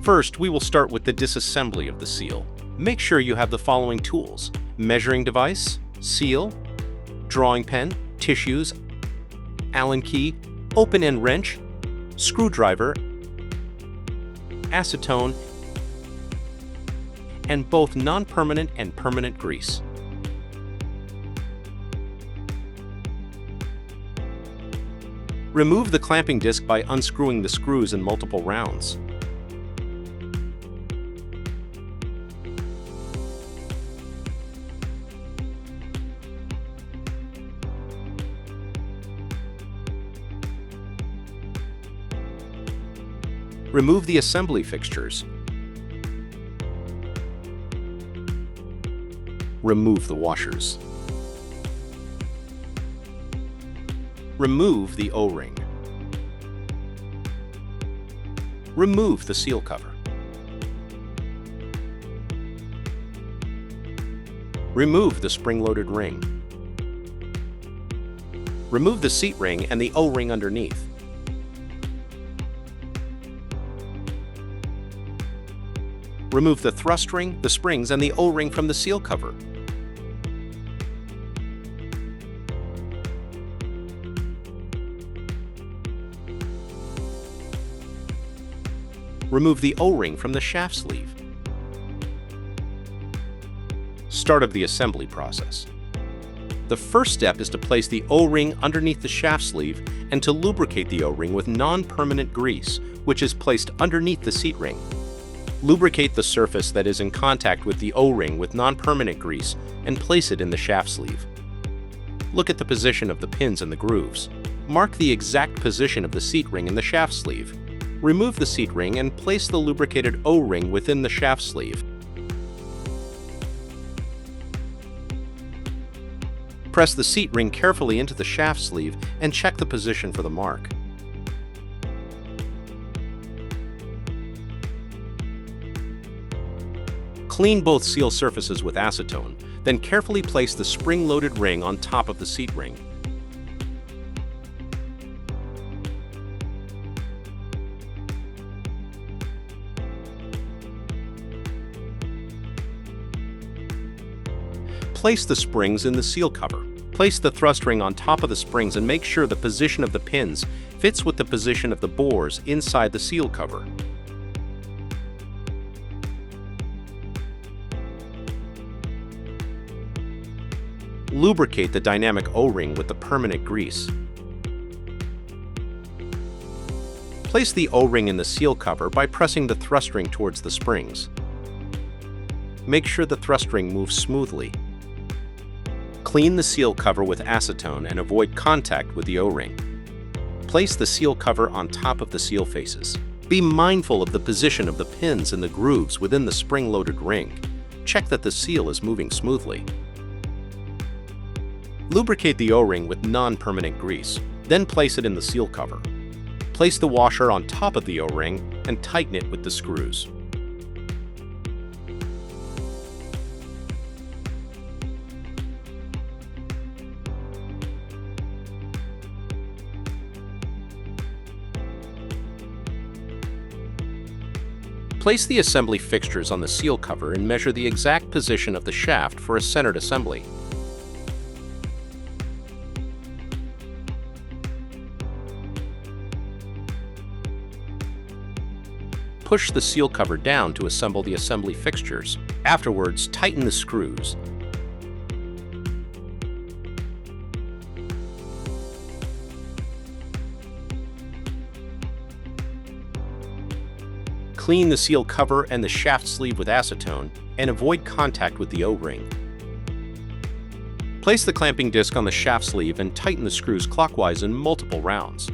First, we will start with the disassembly of the seal. Make sure you have the following tools: measuring device, seal, drawing pen, tissues, Allen key, open-end wrench, screwdriver, acetone, and both non-permanent and permanent grease. Remove the clamping disc by unscrewing the screws in multiple rounds. Remove the assembly fixtures. Remove the washers. Remove the O-ring. Remove the seal cover. Remove the spring-loaded ring. Remove the seat ring and the O-ring underneath. Remove the thrust ring, the springs, and the O-ring from the seal cover. Remove the O-ring from the shaft sleeve. Start of the assembly process. The first step is to place the O-ring underneath the shaft sleeve and to lubricate the O-ring with non-permanent grease, which is placed underneath the seat ring. Lubricate the surface that is in contact with the O-ring with non-permanent grease and place it in the shaft sleeve. Look at the position of the pins and the grooves. Mark the exact position of the seat ring in the shaft sleeve. Remove the seat ring and place the lubricated O-ring within the shaft sleeve. Press the seat ring carefully into the shaft sleeve and check the position for the mark. Clean both seal surfaces with acetone, then carefully place the spring-loaded ring on top of the seat ring. Place the springs in the seal cover. Place the thrust ring on top of the springs and make sure the position of the pins fits with the position of the bores inside the seal cover. Lubricate the dynamic O-ring with the permanent grease. Place the O-ring in the seal cover by pressing the thrust ring towards the springs. Make sure the thrust ring moves smoothly. Clean the seal cover with acetone and avoid contact with the O-ring. Place the seal cover on top of the seal faces. Be mindful of the position of the pins and the grooves within the spring-loaded ring. Check that the seal is moving smoothly. Lubricate the O-ring with non-permanent grease, then place it in the seal cover. Place the washer on top of the O-ring and tighten it with the screws. Place the assembly fixtures on the seal cover and measure the exact position of the shaft for a centered assembly. Push the seal cover down to assemble the assembly fixtures. Afterwards, tighten the screws. Clean the seal cover and the shaft sleeve with acetone and avoid contact with the O-ring. Place the clamping disc on the shaft sleeve and tighten the screws clockwise in multiple rounds.